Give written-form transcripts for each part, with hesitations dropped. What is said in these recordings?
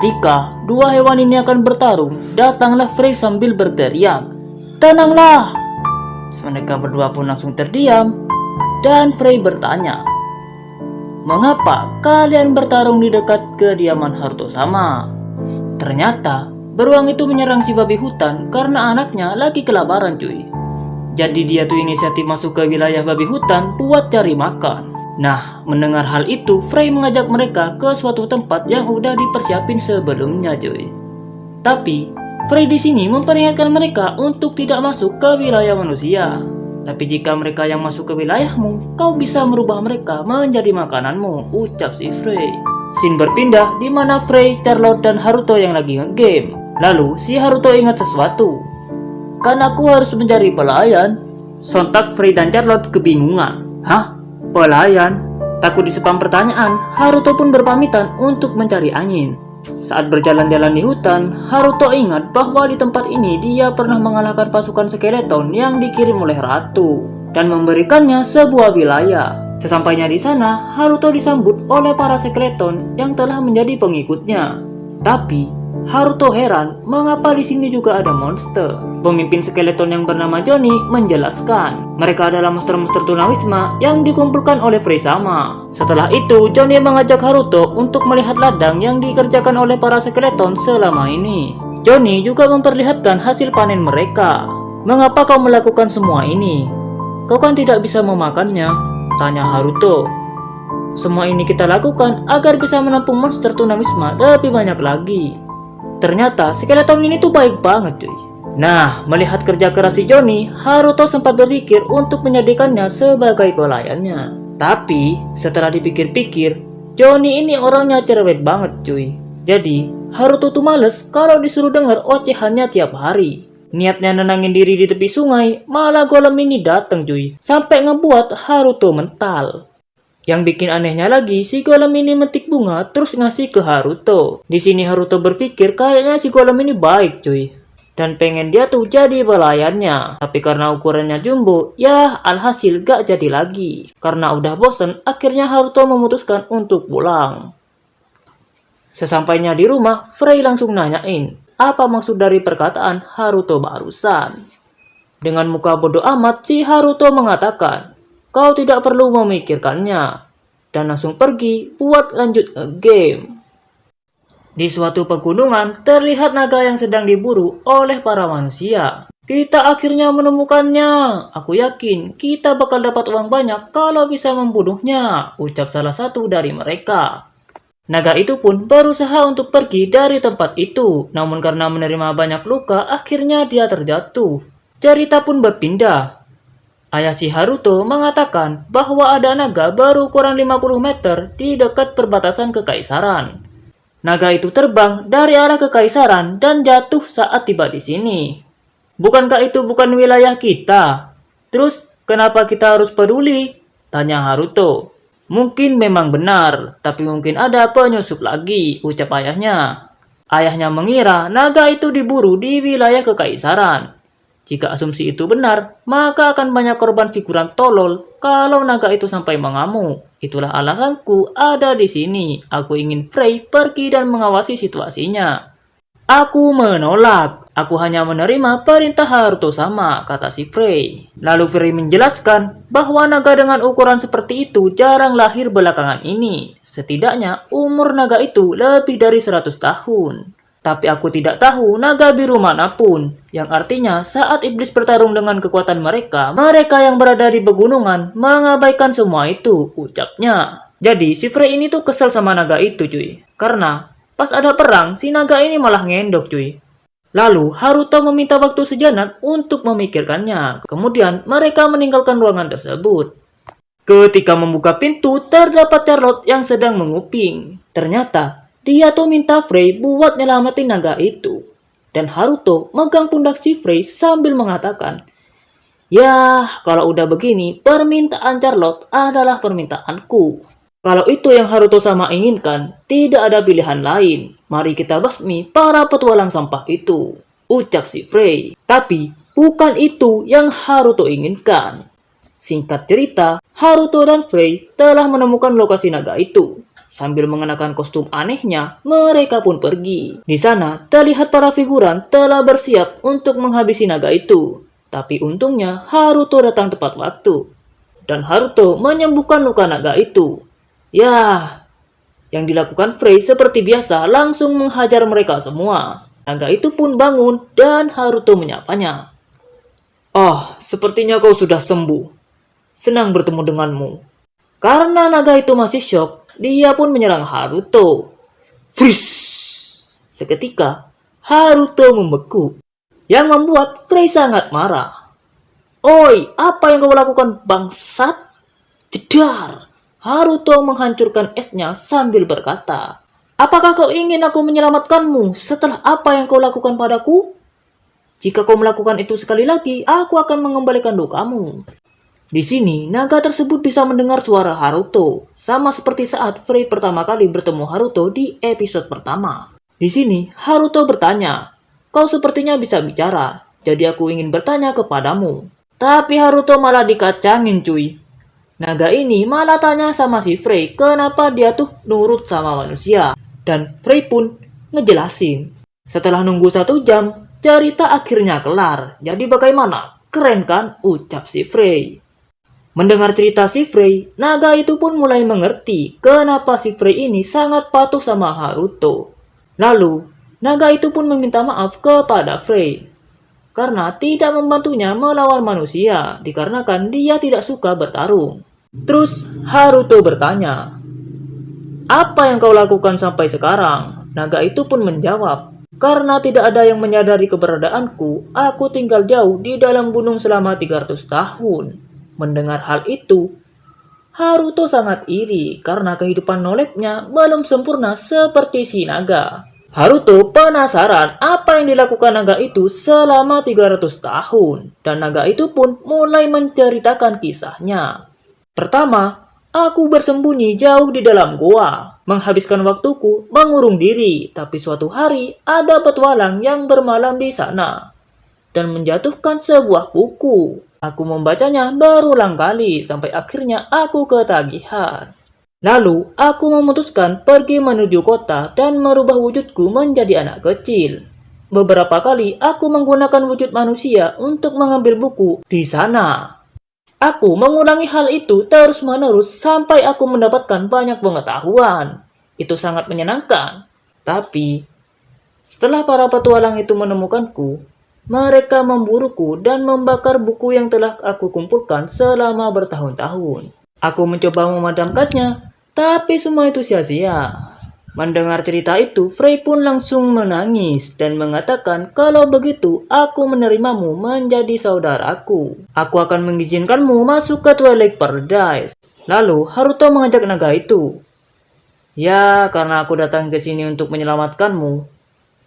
Ketika dua hewan ini akan bertarung, datanglah Frey sambil berteriak, "Tenanglah!" Mereka berdua pun langsung terdiam, dan Frey bertanya, "Mengapa kalian bertarung di dekat kediaman Haruto sama?" Ternyata beruang itu menyerang si babi hutan karena anaknya lagi kelaparan cuy. Jadi dia tuh inisiatif masuk ke wilayah babi hutan buat cari makan. Nah, mendengar hal itu, Frey mengajak mereka ke suatu tempat yang udah dipersiapin sebelumnya cuy. Tapi Frey di sini memperingatkan mereka untuk tidak masuk ke wilayah manusia. Tapi jika mereka yang masuk ke wilayahmu, kau bisa merubah mereka menjadi makananmu, ucap si Frey. Scene berpindah di mana Frey, Charlotte, dan Haruto yang lagi nge-game. Lalu si Haruto ingat sesuatu. "Kan aku harus mencari pelayan." Sontak Frey dan Charlotte kebingungan. "Hah? Pelayan?" Takut disepam pertanyaan, Haruto pun berpamitan untuk mencari angin. Saat berjalan-jalan di hutan, Haruto ingat bahwa di tempat ini dia pernah mengalahkan pasukan skeleton yang dikirim oleh ratu dan memberikannya sebuah wilayah. Sesampainya di sana, Haruto disambut oleh para skeleton yang telah menjadi pengikutnya. Tapi Haruto heran mengapa di sini juga ada monster. Pemimpin skeleton yang bernama Johnny menjelaskan mereka adalah monster-monster tunawisma yang dikumpulkan oleh Frey sama. Setelah itu, Johnny mengajak Haruto untuk melihat ladang yang dikerjakan oleh para skeleton selama ini. Johnny juga memperlihatkan hasil panen mereka. "Mengapa kau melakukan semua ini? Kau kan tidak bisa memakannya?" tanya Haruto. "Semua ini kita lakukan agar bisa menampung monster tunawisma lebih banyak lagi." Ternyata skeleton ini tuh baik banget cuy. Nah, melihat kerja keras si Johnny, Haruto sempat berpikir untuk menjadikannya sebagai pelayannya. Tapi setelah dipikir-pikir, Johnny ini orangnya cerewet banget cuy. Jadi Haruto tuh males kalau disuruh denger ocehannya tiap hari. Niatnya nenangin diri di tepi sungai, malah golem ini dateng cuy, sampai ngebuat Haruto mental. Yang bikin anehnya lagi, si golem ini metik bunga terus ngasih ke Haruto. Di sini Haruto berpikir kayaknya si golem ini baik cuy, dan pengen dia tuh jadi pelayannya. Tapi karena ukurannya jumbo, ya alhasil gak jadi lagi. Karena udah bosen, akhirnya Haruto memutuskan untuk pulang. Sesampainya di rumah, Frey langsung nanyain apa maksud dari perkataan Haruto barusan. Dengan muka bodoh amat, si Haruto mengatakan, "Kau tidak perlu memikirkannya," dan langsung pergi buat lanjut game. Di suatu pegunungan, terlihat naga yang sedang diburu oleh para manusia. "Kita akhirnya menemukannya. Aku yakin kita bakal dapat uang banyak kalau bisa membunuhnya," ucap salah satu dari mereka. Naga itu pun berusaha untuk pergi dari tempat itu, namun karena menerima banyak luka, akhirnya dia terjatuh. Cerita pun berpindah. Ayah si Haruto mengatakan bahwa ada naga berukuran 50 meter di dekat perbatasan kekaisaran. Naga itu terbang dari arah kekaisaran dan jatuh saat tiba di sini. "Bukankah itu bukan wilayah kita? Terus kenapa kita harus peduli?" tanya Haruto. "Mungkin memang benar, tapi mungkin ada penyusup lagi," ucap ayahnya. Ayahnya mengira naga itu diburu di wilayah kekaisaran. Jika asumsi itu benar, maka akan banyak korban figuran tolol kalau naga itu sampai mengamuk. Itulah alasanku ada di sini. Aku ingin Frey pergi dan mengawasi situasinya. "Aku menolak. Aku hanya menerima perintah Haruto sama," kata si Frey. Lalu Frey menjelaskan bahwa naga dengan ukuran seperti itu jarang lahir belakangan ini. Setidaknya umur naga itu lebih dari 100 tahun. Tapi aku tidak tahu naga biru manapun, yang artinya saat iblis bertarung dengan kekuatan mereka, mereka yang berada di pegunungan mengabaikan semua itu, ucapnya. Jadi si Frey ini tuh kesel sama naga itu cuy, karena pas ada perang si naga ini malah ngendok cuy. Lalu Haruto meminta waktu sejenak untuk memikirkannya, kemudian mereka meninggalkan ruangan tersebut. Ketika membuka pintu, terdapat Charlotte yang sedang menguping. Ternyata dia tuh minta Frey buat nyelamatin naga itu. Dan Haruto megang pundak si Frey sambil mengatakan, "Ya, kalau udah begini, permintaan Charlotte adalah permintaanku. Kalau itu yang Haruto sama inginkan, tidak ada pilihan lain. Mari kita basmi para petualang sampah itu," ucap si Frey. Tapi bukan itu yang Haruto inginkan. Singkat cerita, Haruto dan Frey telah menemukan lokasi naga itu. Sambil mengenakan kostum anehnya, mereka pun pergi. Di sana, terlihat para figuran telah bersiap untuk menghabisi naga itu. Tapi untungnya, Haruto datang tepat waktu. Dan Haruto menyembuhkan luka naga itu. Yah, yang dilakukan Frey seperti biasa langsung menghajar mereka semua. Naga itu pun bangun dan Haruto menyapanya. "Ah, sepertinya kau sudah sembuh. Senang bertemu denganmu." Karena naga itu masih syok, dia pun menyerang Haruto. Freeze! Seketika, Haruto membeku, yang membuat Frey sangat marah. "Oi, apa yang kau lakukan, bangsat?" Jedar! Haruto menghancurkan esnya sambil berkata, "Apakah kau ingin aku menyelamatkanmu setelah apa yang kau lakukan padaku? Jika kau melakukan itu sekali lagi, aku akan mengembalikan lukamu." Di sini, naga tersebut bisa mendengar suara Haruto, sama seperti saat Frey pertama kali bertemu Haruto di episode pertama. Di sini, Haruto bertanya, "Kau sepertinya bisa bicara, jadi aku ingin bertanya kepadamu." Tapi Haruto malah dikacangin cuy. Naga ini malah tanya sama si Frey kenapa dia tuh nurut sama manusia. Dan Frey pun ngejelasin. Setelah nunggu 1 jam, cerita akhirnya kelar. Jadi bagaimana? Keren kan? Ucap si Frey. Mendengar cerita si Frey, naga itu pun mulai mengerti kenapa si Frey ini sangat patuh sama Haruto. Lalu, naga itu pun meminta maaf kepada Frey karena tidak membantunya melawan manusia dikarenakan dia tidak suka bertarung. Terus Haruto bertanya, "Apa yang kau lakukan sampai sekarang?" Naga itu pun menjawab, "Karena tidak ada yang menyadari keberadaanku, aku tinggal jauh di dalam gunung selama 300 tahun. Mendengar hal itu, Haruto sangat iri karena kehidupan nolepnya belum sempurna seperti si naga. Haruto penasaran apa yang dilakukan naga itu selama 300 tahun. Dan naga itu pun mulai menceritakan kisahnya. "Pertama, aku bersembunyi jauh di dalam goa, menghabiskan waktuku mengurung diri. Tapi suatu hari ada petualang yang bermalam di sana dan menjatuhkan sebuah buku. Aku membacanya berulang kali sampai akhirnya aku ketagihan. Lalu aku memutuskan pergi menuju kota dan merubah wujudku menjadi anak kecil. Beberapa kali aku menggunakan wujud manusia untuk mengambil buku di sana. Aku mengulangi hal itu terus-menerus sampai aku mendapatkan banyak pengetahuan. Itu sangat menyenangkan. Tapi setelah para petualang itu menemukanku, mereka memburuku dan membakar buku yang telah aku kumpulkan selama bertahun-tahun. Aku mencoba memadamkannya, tapi semua itu sia-sia." Mendengar cerita itu, Frey pun langsung menangis dan mengatakan, "Kalau begitu, aku menerimamu menjadi saudaraku. Aku akan mengizinkanmu masuk ke Twilight Paradise." Lalu Haruto mengajak naga itu, "Ya, karena aku datang ke sini untuk menyelamatkanmu.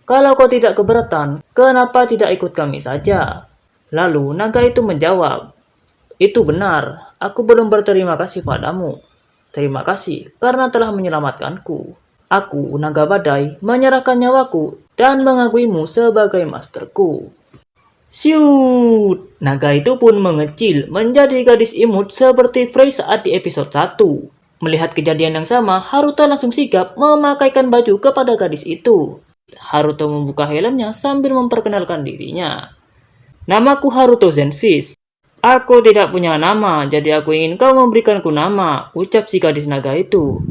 Kalau kau tidak keberatan, kenapa tidak ikut kami saja?" Lalu naga itu menjawab, "Itu benar, aku belum berterima kasih padamu. Terima kasih karena telah menyelamatkanku. Aku, naga badai, menyerahkan nyawaku dan mengakuimu sebagai masterku." Siut! Naga itu pun mengecil menjadi gadis imut seperti Frey saat di episode 1. Melihat kejadian yang sama, Haruto langsung sigap memakaikan baju kepada gadis itu. Haruto membuka helmnya sambil memperkenalkan dirinya. "Namaku Haruto Zenfish. Aku tidak punya nama, jadi aku ingin kau memberikanku nama," ucap si gadis naga itu.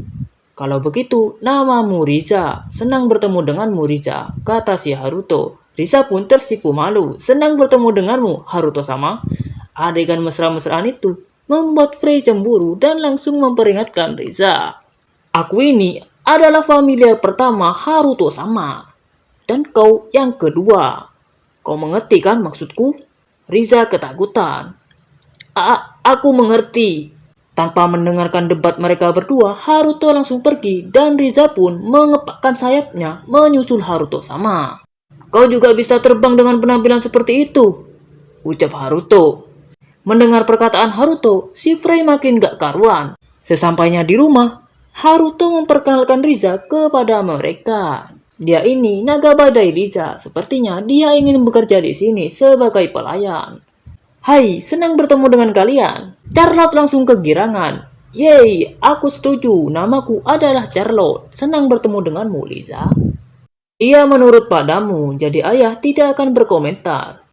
"Kalau begitu, namamu Riza. Senang bertemu denganmu, Riza," kata si Haruto. Riza pun tersipu malu. "Senang bertemu denganmu, Haruto sama." Adegan mesra-mesraan itu membuat Frey cemburu dan langsung memperingatkan Riza. "Aku ini adalah familiar pertama Haruto sama. Dan kau yang kedua. Kau mengerti kan maksudku?" Riza ketakutan. Aku mengerti." Tanpa mendengarkan debat mereka berdua, Haruto langsung pergi dan Riza pun mengepakkan sayapnya menyusul Haruto sama. "Kau juga bisa terbang dengan penampilan seperti itu," ucap Haruto. Mendengar perkataan Haruto, si Frey makin gak karuan. Sesampainya di rumah, Haruto memperkenalkan Riza kepada mereka. Dia ini naga badai Riza. Sepertinya dia ingin bekerja di sini sebagai pelayan. "Hai, senang bertemu dengan kalian." Charlotte langsung kegirangan. Yeay, aku setuju. Namaku adalah Charlotte. Senang bertemu denganmu, Liza. Ia menurut padamu, jadi ayah tidak akan berkomentar.